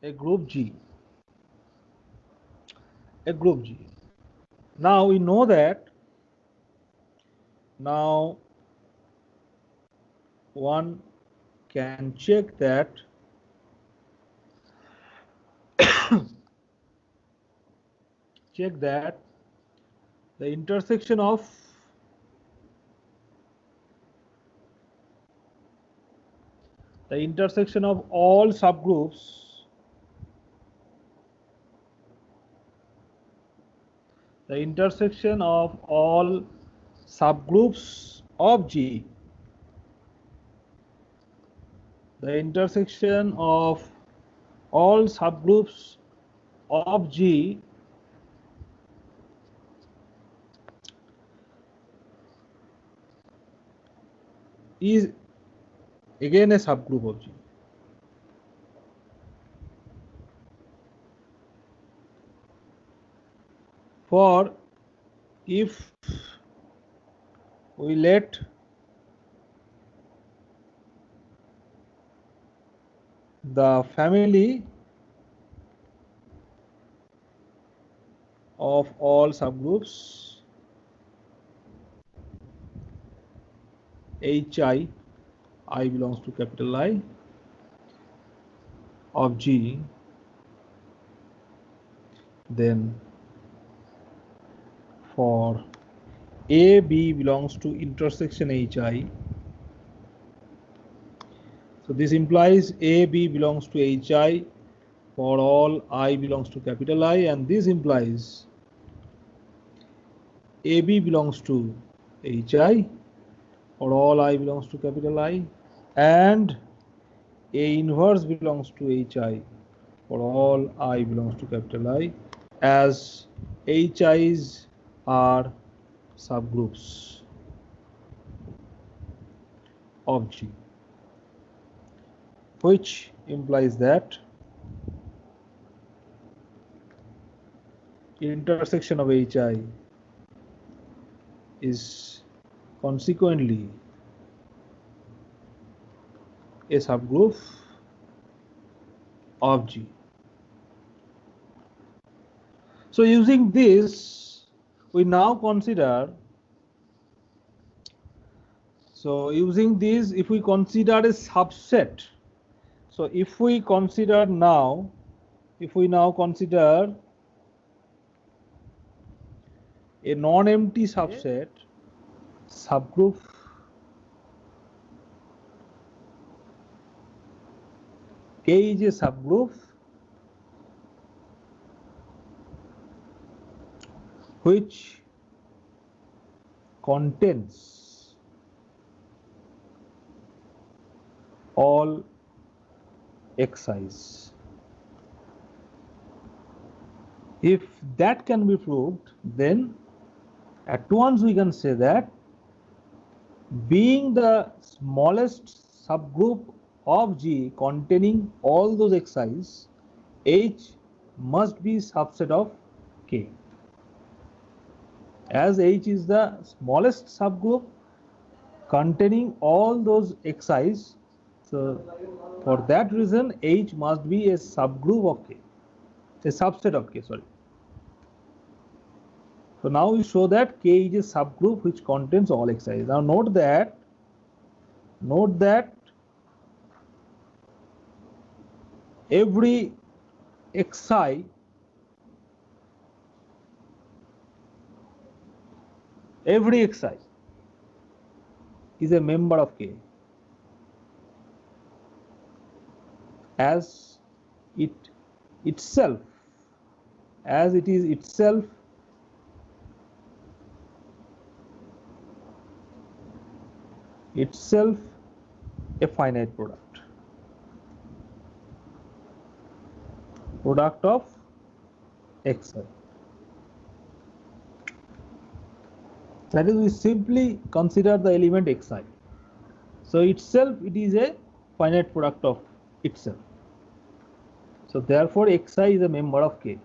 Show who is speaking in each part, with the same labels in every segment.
Speaker 1: a group G. A group G. Now we know that now one can check that check that the intersection of all subgroups, the intersection of all subgroups of G, the intersection of all subgroups of G is again a subgroup of G. For if we let the family of all subgroups Hi, I belongs to capital I, of G, then for AB belongs to intersection Hi, so this implies AB belongs to Hi for all I belongs to capital I, and this implies AB belongs to Hi for all I belongs to capital I, and A inverse belongs to Hi for all I belongs to capital I, as HIs are subgroups of G, which implies that intersection of Hi is consequently a subgroup of G. So using this, we now consider, so using this, if we consider a subset, so if we now consider a non-empty subset, subgroup K is a subgroup which contains all Xi's. If that can be proved, then at once we can say that being the smallest subgroup of G containing all those Xi's, H must be subset of K. As H is the smallest subgroup containing all those Xi's, so for that reason H must be a subgroup of K, a subset of K, sorry. So now we show that K is a subgroup which contains all Xi's. Now note that every Xi is a member of K, as it itself, as it is itself a finite product of Xi. That is, we simply consider the element Xi. So itself it is a finite product of itself. So therefore Xi is a member of K.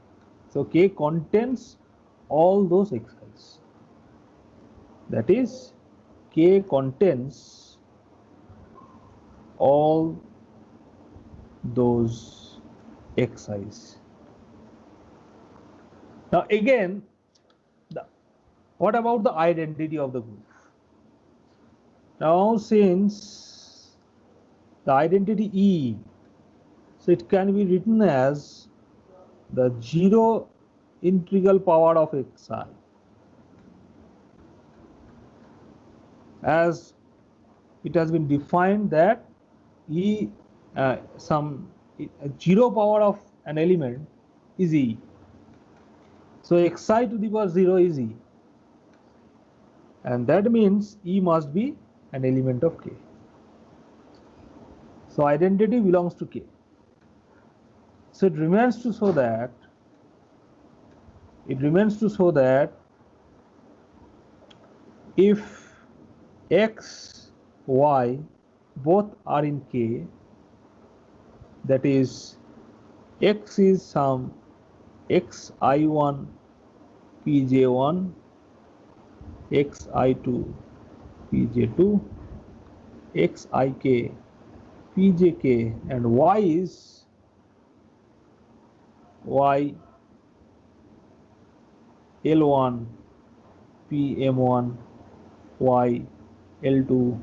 Speaker 1: So K contains all those Xi's. That is, K contains all those Xi's. Now again, what about the identity of the group? Now since the identity E, so it can be written as the 0 integral power of Xi, as it has been defined that E, some 0 power of an element is E. So Xi to the power 0 is E, and that means E must be an element of K. So identity belongs to K. So it remains to show that if X, Y both are in K, that is X is some Xi1 Pj1, Xi2 Pj2, Xik Pjk, and Y is Y L1 Pm1, Y L2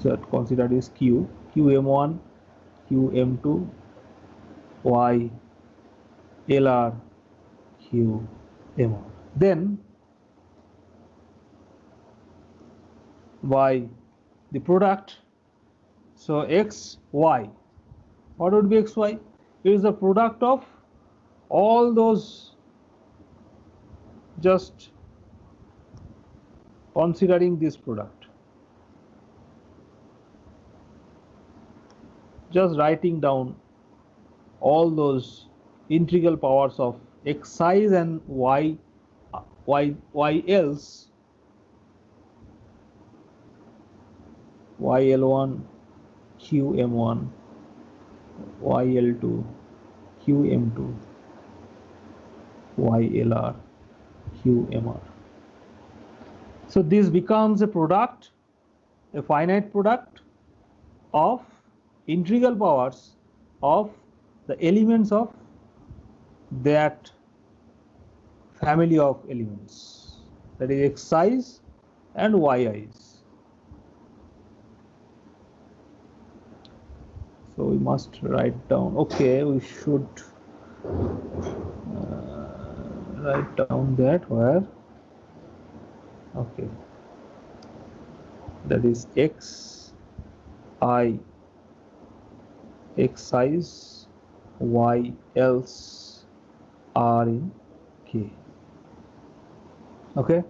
Speaker 1: that considered is Q, Qm1, Qm2, Y Lr, Qm1. Then by the product, so X, Y, what would be X, Y? It is the product of all those, just considering this product, just writing down all those integral powers of Xi's and Y else, YL1 QM1, YL2 QM2, YLR QMR. So this becomes a product, a finite product of integral powers of the elements of that family of elements, that is Xi's and Yi's. So we must write down, okay, we should write down that where, okay, that is X, I, Xi's, Y else are in K. Okay.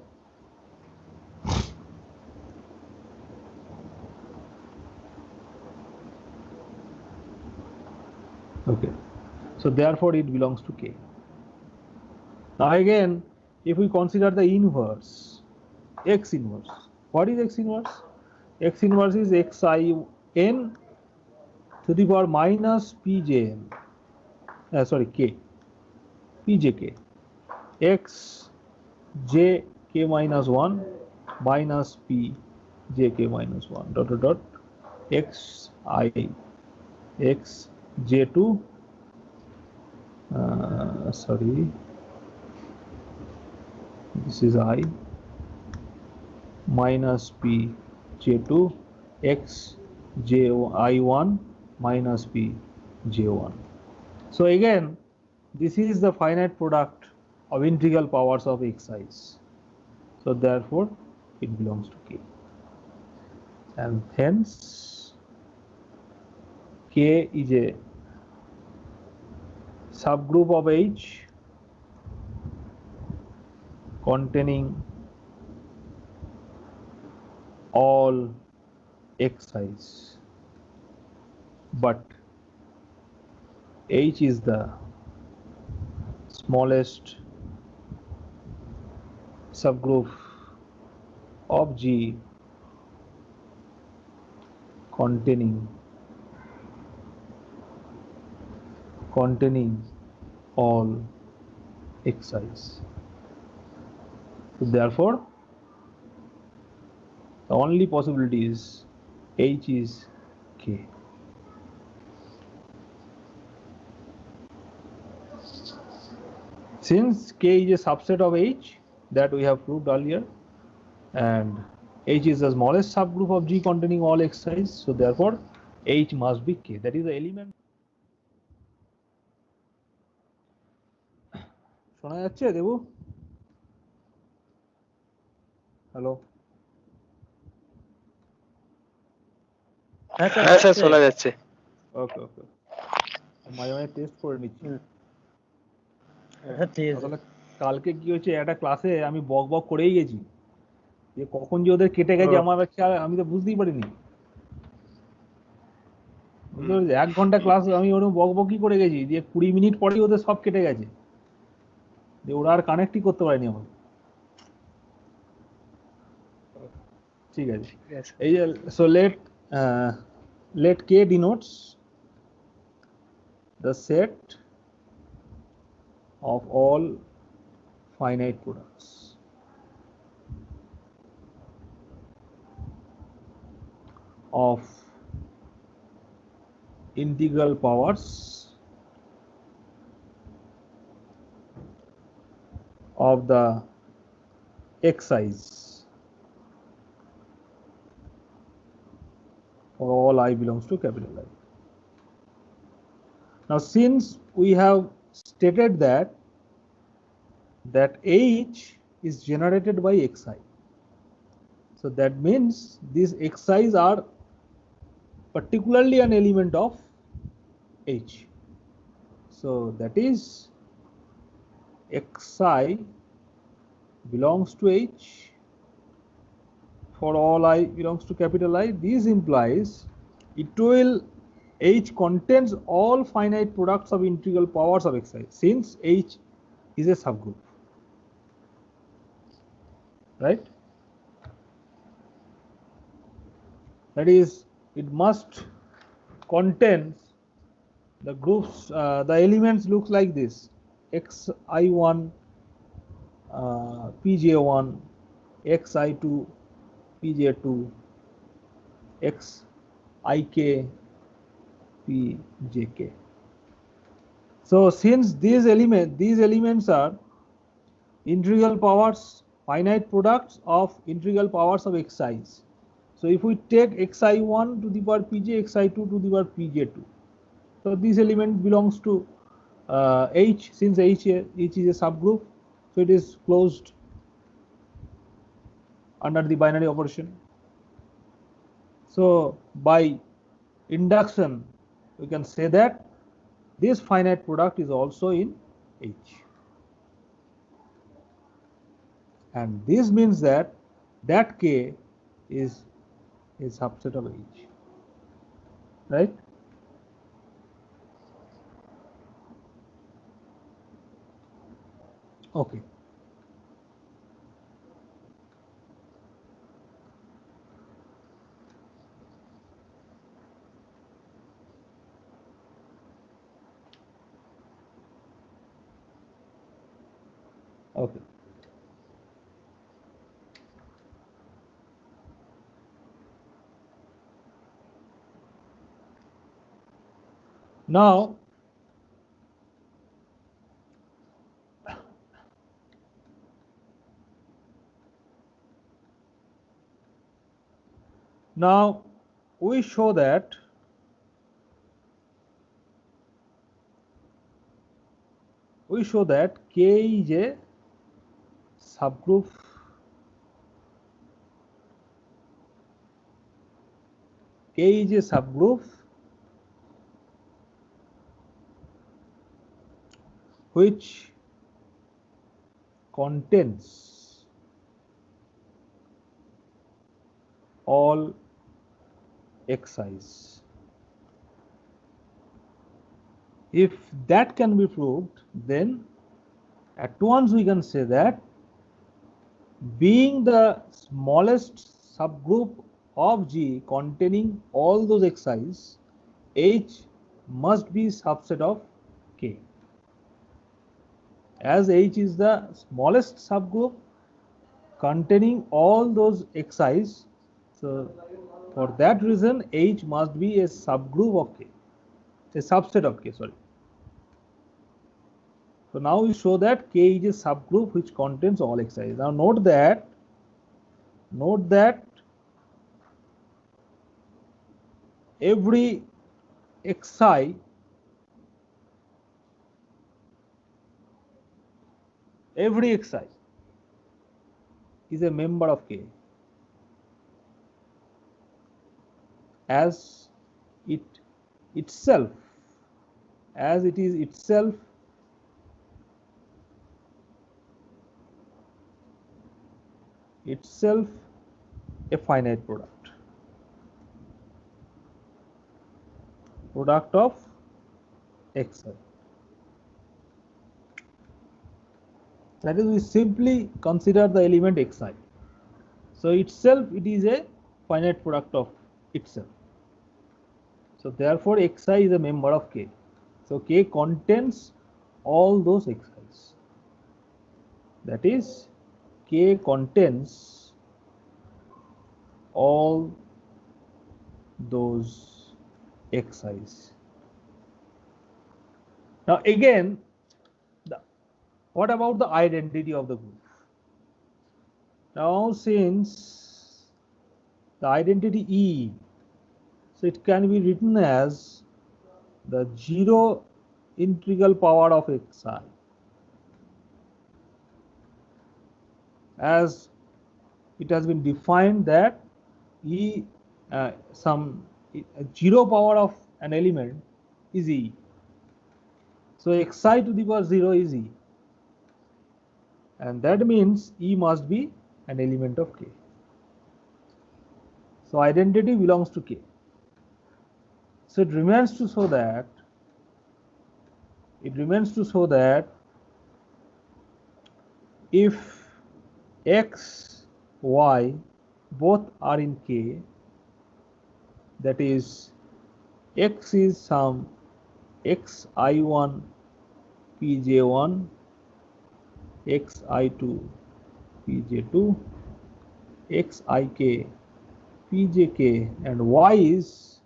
Speaker 1: Okay. So therefore it belongs to K. Now again, if we consider the inverse, X inverse. What is X inverse? X inverse is Xin to the power minus Pjn. Sorry, K. Pjk. X j k minus 1 minus P j k minus 1 dot dot dot X I X j2 sorry, this is I minus P j2 X j I1 minus P j1. So again, this is the finite product of integral powers of Xi's. So therefore it belongs to K, and hence K is a subgroup of H containing all Xi's, but H is the smallest subgroup of G containing all Xi's. So therefore the only possibility is H is K. Since K is a subset of H that we have proved earlier, and H is the smallest subgroup of G containing all Xi's, so therefore H must be K. That is the element. শোনা যাচ্ছে Debu? Hello,
Speaker 2: হ্যাঁ sir শোনা যাচ্ছে।
Speaker 1: ওকে ওকে, মাঝে মাঝে test করে নিচ্ছি। আসলে কালকে কি হয়েছে, একটা ক্লাসে আমি বক বক করেই গেছি, যে কখন যে ওদের কেটে গেছে আমার আমি তো বুঝতেই পারিনি। 1 ঘন্টা ক্লাস আমি ওরকম বক বকই করে গেছি, দিয়ে 20 মিনিট পরেই ওদের সব কেটে গেছে, যে ওরা আর কানেক্টই করতে পারেনি আমাকে। ঠিক আছে, এই যে so let K denotes the set of all finite products of integral powers of the Xi's for all I belongs to capital I. Now, since we have stated that H is generated by Xi, so that means these Xi's are particularly an element of H. So that is Xi belongs to H for all I belongs to capital I. This implies H contains all finite products of integral powers of Xi, since H is a subgroup, right? That is, it must contain the groups, the elements look like this: Xi1, Pj1, Xi2, Pj2, Xik, Pjk. So since these elements are integral powers, finite products of integral powers of Xi's, so if we take Xi1 to the power Pj, Xi2 to the power Pj2, so this element belongs to H. Since H is a subgroup, so it is closed under the binary operation. So by induction we can say that this finite product is also in H, and this means that K is a subset of H, right? Okay. Okay. Now we show that K is a subgroup which contains all Xi's. If that can be proved, then at once we can say that being the smallest subgroup of G containing all those Xi's, H must be subset of K. As H is the smallest subgroup containing all those Xi's, so for that reason H must be a subgroup of K, a subset of K, sorry. So now we show that K is a subgroup which contains all xi's. Now note that every xi is a member of K, as it itself a finite product of xi. That is, we simply consider the element xi. So itself it is a finite product of itself. So therefore xi is a member of K. So K contains all those xi's. That is, K contains all those xi's. Now again, what about the identity of the group? Now since the identity E, so it can be written as the zero integral power of xi, as it has been defined that E zero power of an element is E. So xi to the power 0 is E, and that means E must be an element of K. So identity belongs to K. So it remains to show that if x, y both are in K, that is x is some xi1 pj1, xi2 pj2, xik pjk, and y is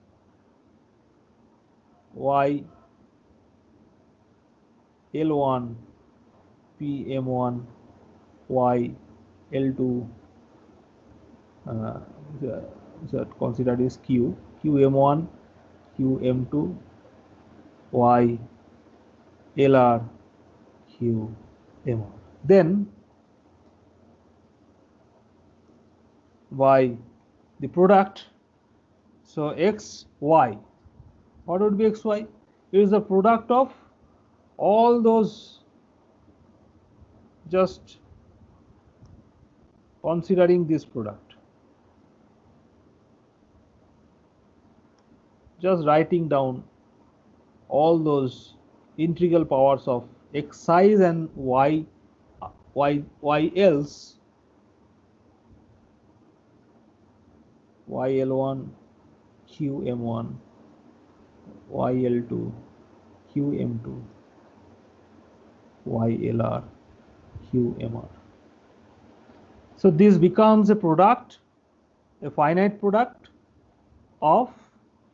Speaker 1: y L1 PM1, y L2 considered is Q, QM1, QM2, y LR, QM1. Then by the product, so xy, what would be xy? It is the product of all those, just considering this product, just writing down all those integral powers of xi's and y else, YL1 QM1, YL2 QM2, YLR QMR. So this becomes a product, a finite product of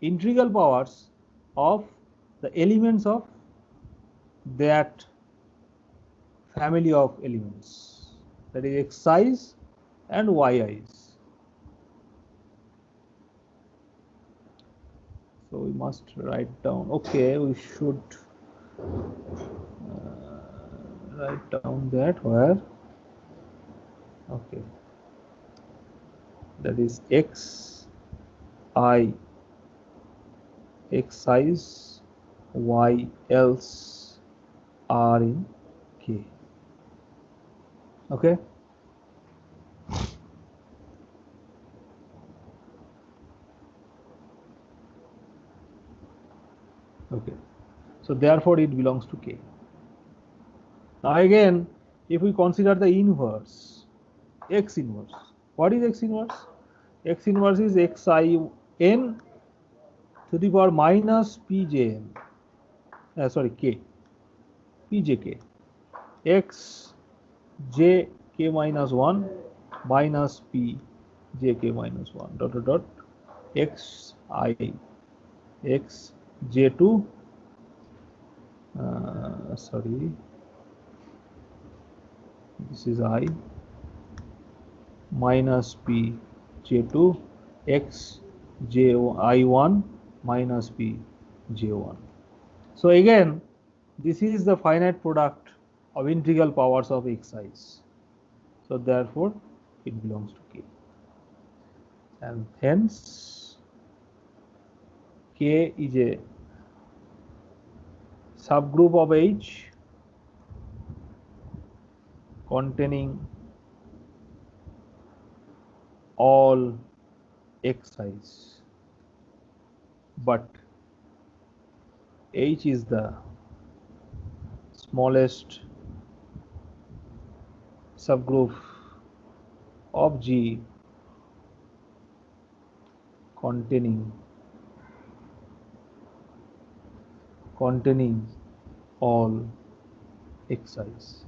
Speaker 1: integral powers of the elements of that family of elements, that is xi's and yi's. So we must write down, okay, we should write down that where, okay, that is x's, y else are in K. Okay. Okay. So therefore it belongs to K. Now again, if we consider the inverse, x inverse. What is x inverse? X inverse is xi n to the power minus pjn. Sorry, k. Pjk. X j k minus 1 minus p j k minus 1 dot dot dot x I x j2 sorry this is I minus P J2 X J I1 minus P J1. So again, this is the finite product of integral powers of Xi's. So therefore, it belongs to K. And hence, K is a subgroup of H containing all Xi's, but H is the smallest subgroup of G containing all Xi's.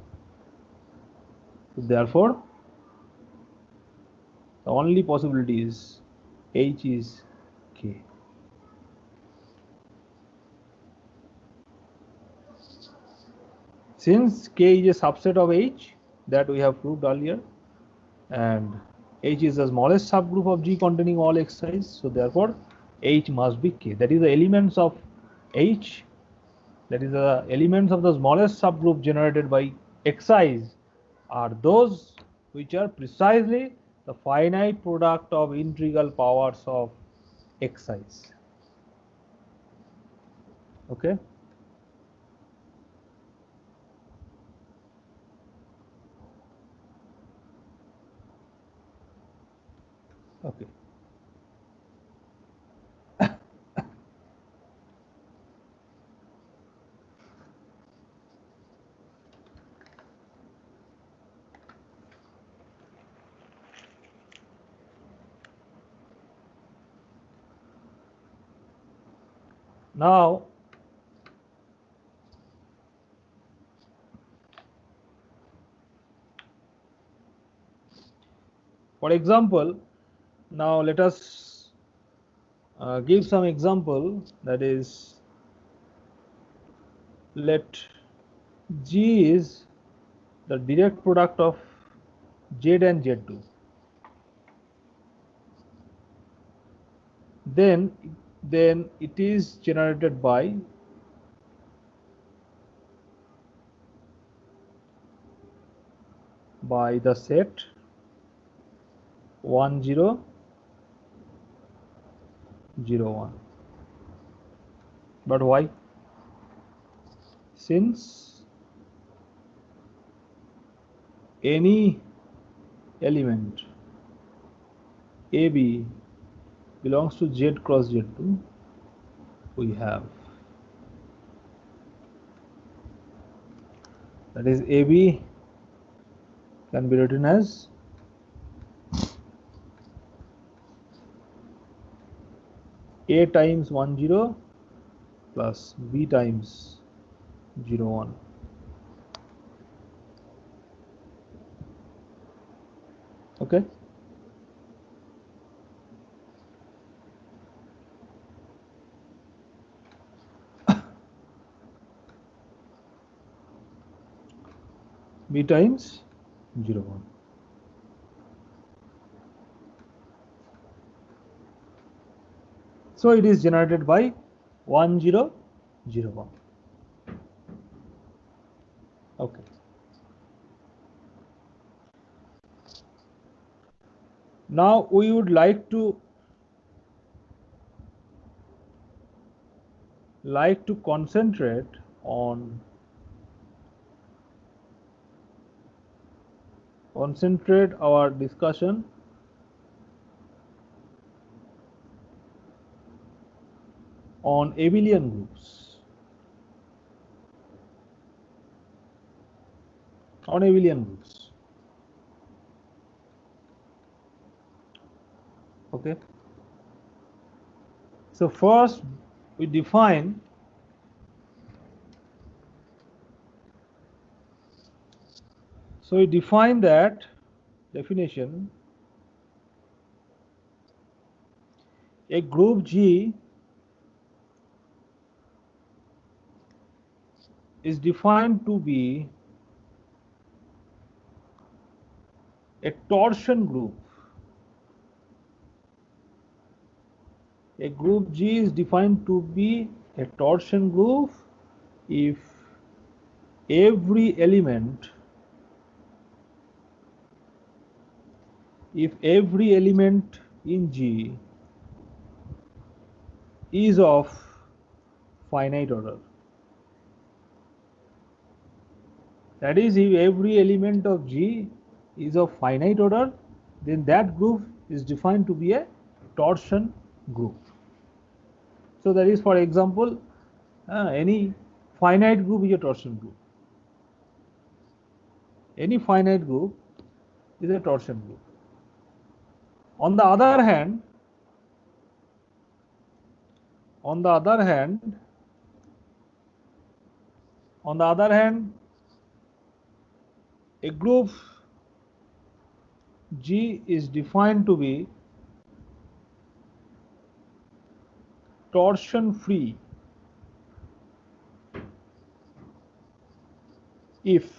Speaker 1: So therefore, the only possibility is H is K. Since K is a subset of H that we have proved earlier, and H is the smallest subgroup of G containing all Xi's, so therefore H must be K. That is the elements of H, that is the elements of the smallest subgroup generated by Xi's are those which are precisely the finite product of integral powers of Xi's. Okay. Okay. Now, for example, now let us give some example, that is, let G is the direct product of Z and Z2. Then it is generated by the set 1 0 0 1. But why? Since any element AB belongs to Z cross Z2, we have, that is, AB can be written as A times 1 0 plus B times 0 1. Okay. B times 0 1. So it is generated by 1 0 0 1. Okay. Now we would like to concentrate on our discussion on abelian groups. Okay. So first we define that definition: a group G is defined to be A torsion group. A group G is defined to be a torsion group if every element in G is of finite order. That is, if every element of G is of finite order, then that group is defined to be a torsion group. So that is, for example, any finite group is a torsion group. Any finite group is a torsion group. On the other hand, a group G is defined to be torsion free if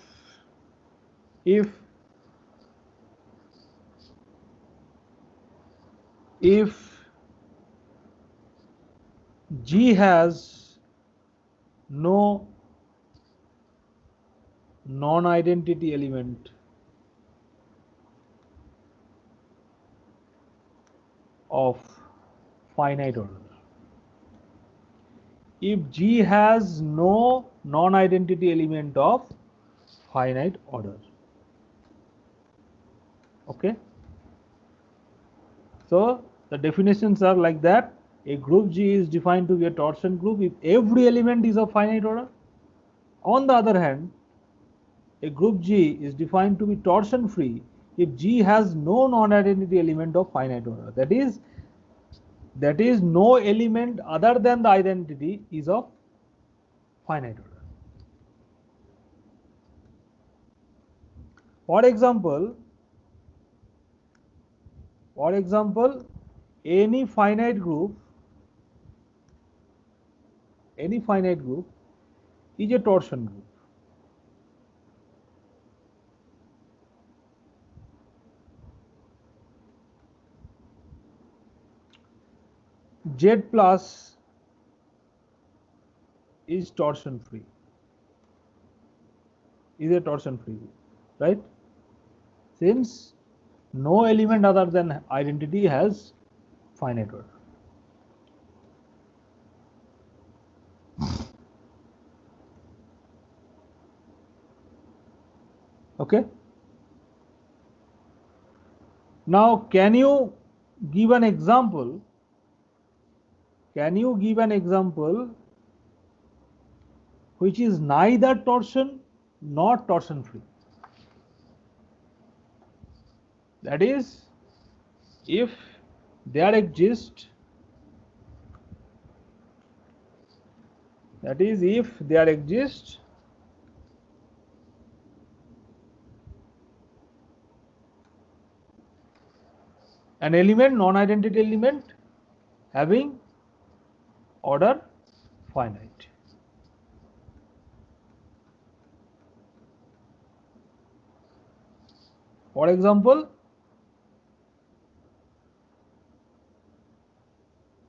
Speaker 1: G has no non-identity element of finite order. If G has no non-identity element of finite order. Okay. So the definitions are like that. A group G is defined to be a torsion group if every element is of finite order. On the other hand, a group G is defined to be torsion free if G has no non-identity element of finite order. That is no element other than the identity is of finite order. For example, any finite group is a torsion group. Z plus is torsion free, is a torsion free group, right? Since no element other than identity has finite order. Okay. Now, can you give an example? Which is neither torsion nor torsion free? That is, if there exists an element, non-identity element having order finite. For example,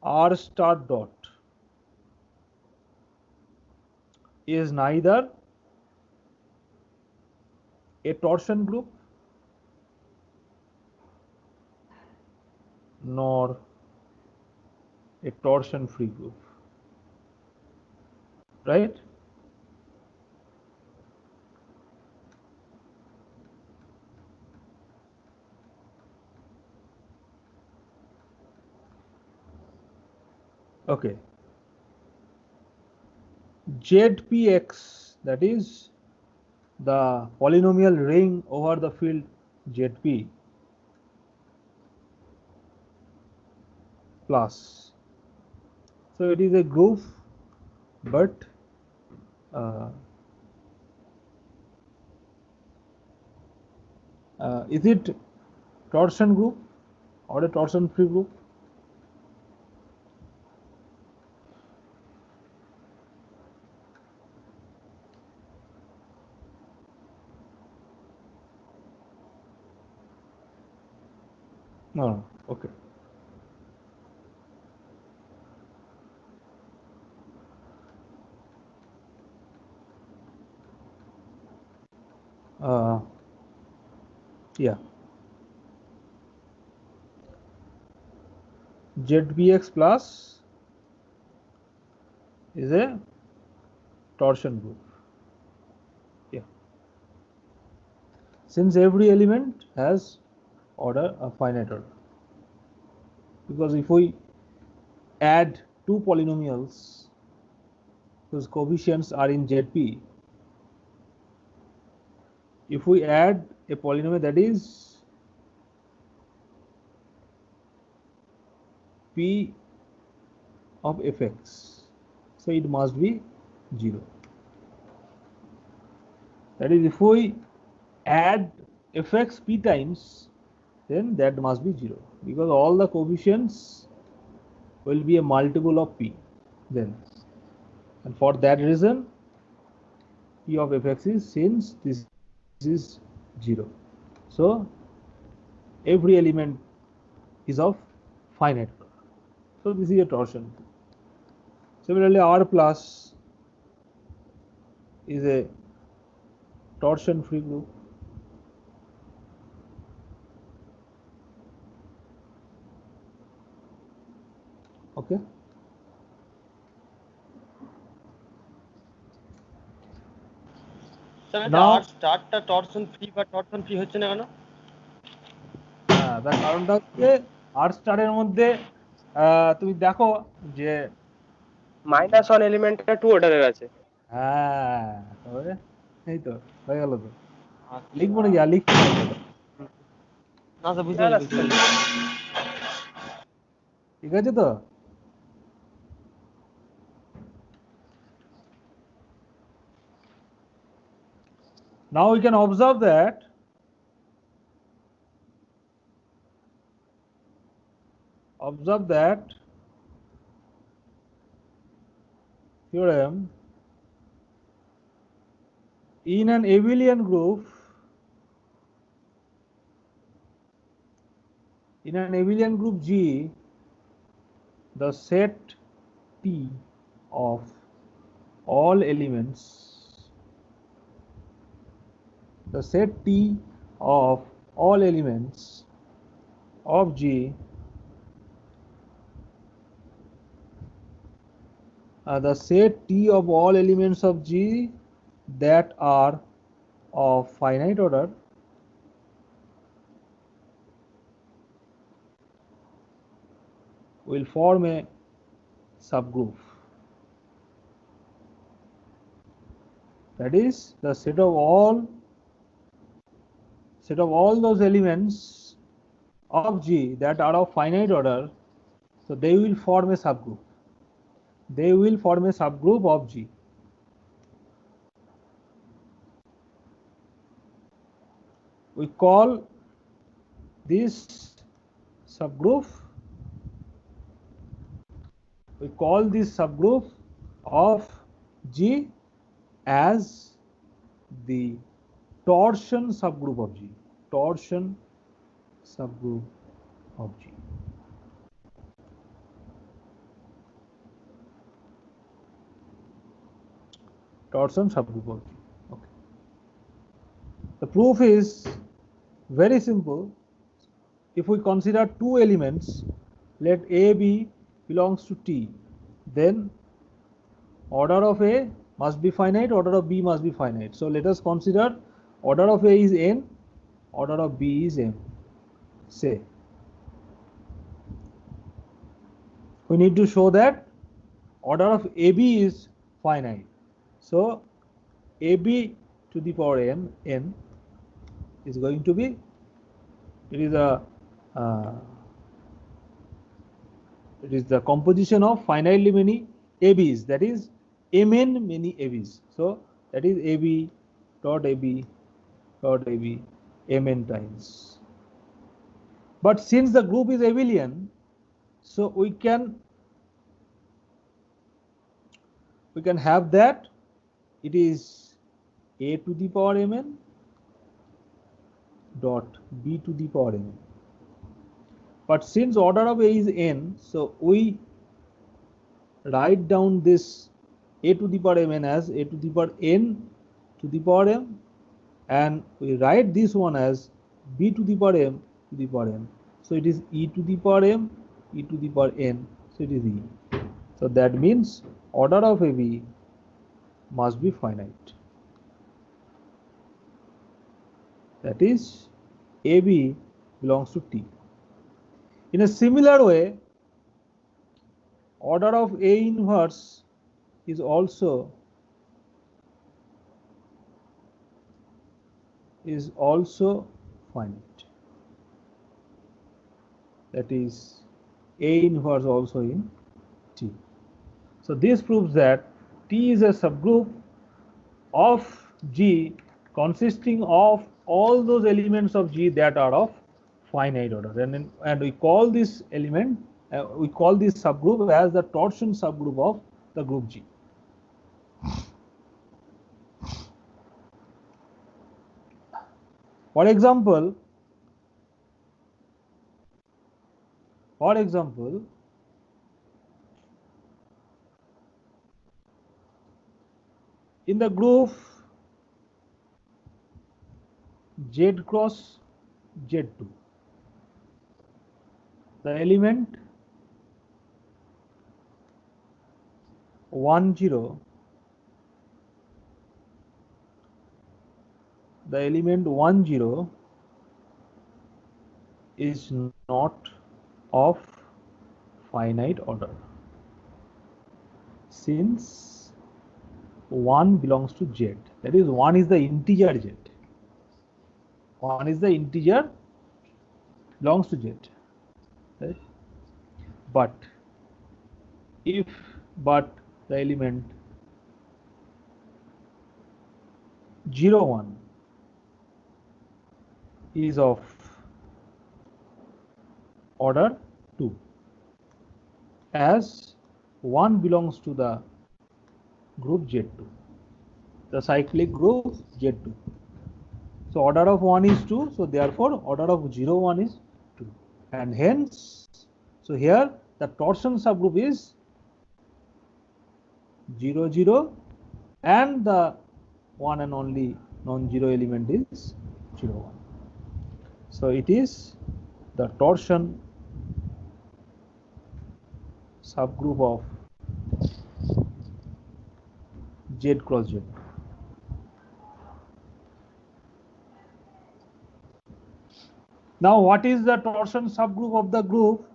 Speaker 1: R star dot is neither a torsion group nor a torsion free group, right? Okay. ZPX, that is the polynomial ring over the field ZP plus. So it is a group, but is it torsion group or a torsion free group? Okay. Yeah. ZBX plus is a torsion group. Yeah. Since every element has order, a finite order. Because if we add two polynomials whose coefficients are in ZP, if we add a polynomial that is P of fx, so it must be 0. That is, if we add fx p times, then that must be 0, because all the coefficients will be a multiple of p then, and for that reason p of fx is, since this is 0, so every element is of finite order. So this is a torsion. Similarly, R plus is a torsion free group. Okay.
Speaker 2: Now startটা torsion free বা torsion free হচ্ছে না কেন?
Speaker 1: তার কারণটা হচ্ছে আর স্টারের মধ্যে তুমি দেখো যে
Speaker 2: -1 এলিমেন্টটা 2 অর্ডারের আছে।
Speaker 1: হ্যাঁ, তাহলে এই তো হয়ে গেল তো।
Speaker 2: আচ্ছা।
Speaker 1: লিখবো নাকি? আর লিখছি না।
Speaker 2: না স্যার বুঝতে পারছি।
Speaker 1: ঠিক আছে তো? Now we can observe that theorem in an abelian group, G, the set T of all elements, of G the set T of all elements of G that are of finite order will form a subgroup. That is, the set of all those elements of G that are of finite order, so they will form a subgroup. They will form a subgroup of G. We call this subgroup of G as the torsion subgroup of G. Torsion subgroup of G. Torsion subgroup of G. Okay. The proof is very simple. If we consider two elements, let A, B belongs to T, then order of A must be finite, order of B must be finite. So let us consider order of A is n, order of B is m. Say, we need to show that order of AB is finite. So AB to the power n is going to be, it is the composition of finitely many ABs, that is mn many ABs. So that is AB dot AB dot AB mn times. But since the group is abelian, so we can have that it is A to the power mn dot B to the power mn. But since order of A is n, so we write down this A to the power mn as A to the power n to the power m, and we write this one as B to the power m to the power n. So it is E to the power m, E to the power n, so it is E. So that means order of AB must be finite. That is, AB belongs to T. In a similar way, order of A inverse is also finite. That is, A inverse also in T. So this proves that T is a subgroup of G consisting of all those elements of G that are of finite order, and we call this element, we call this subgroup as the torsion subgroup of the group G. For example, in the group Z cross Z2, the element 1 0, is not of finite order, since 1 belongs to Z. That is, 1 is the integer Z. 1 is the integer belongs to Z. Right? But the element 0 1 is of order 2, as 1 belongs to the group Z2, the cyclic group Z2. So order of 1 is 2, so therefore order of 0 1 is 2, and hence, so here the torsion subgroup is 0 0, and the one and only non-zero element is 0 1. So it is the torsion subgroup of Z cross Z. Now, what is the torsion subgroup of the group?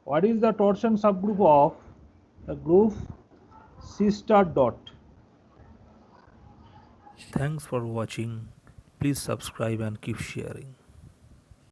Speaker 1: What is the torsion subgroup of the group C star dot?
Speaker 3: Thanks for watching. Please subscribe and keep sharing.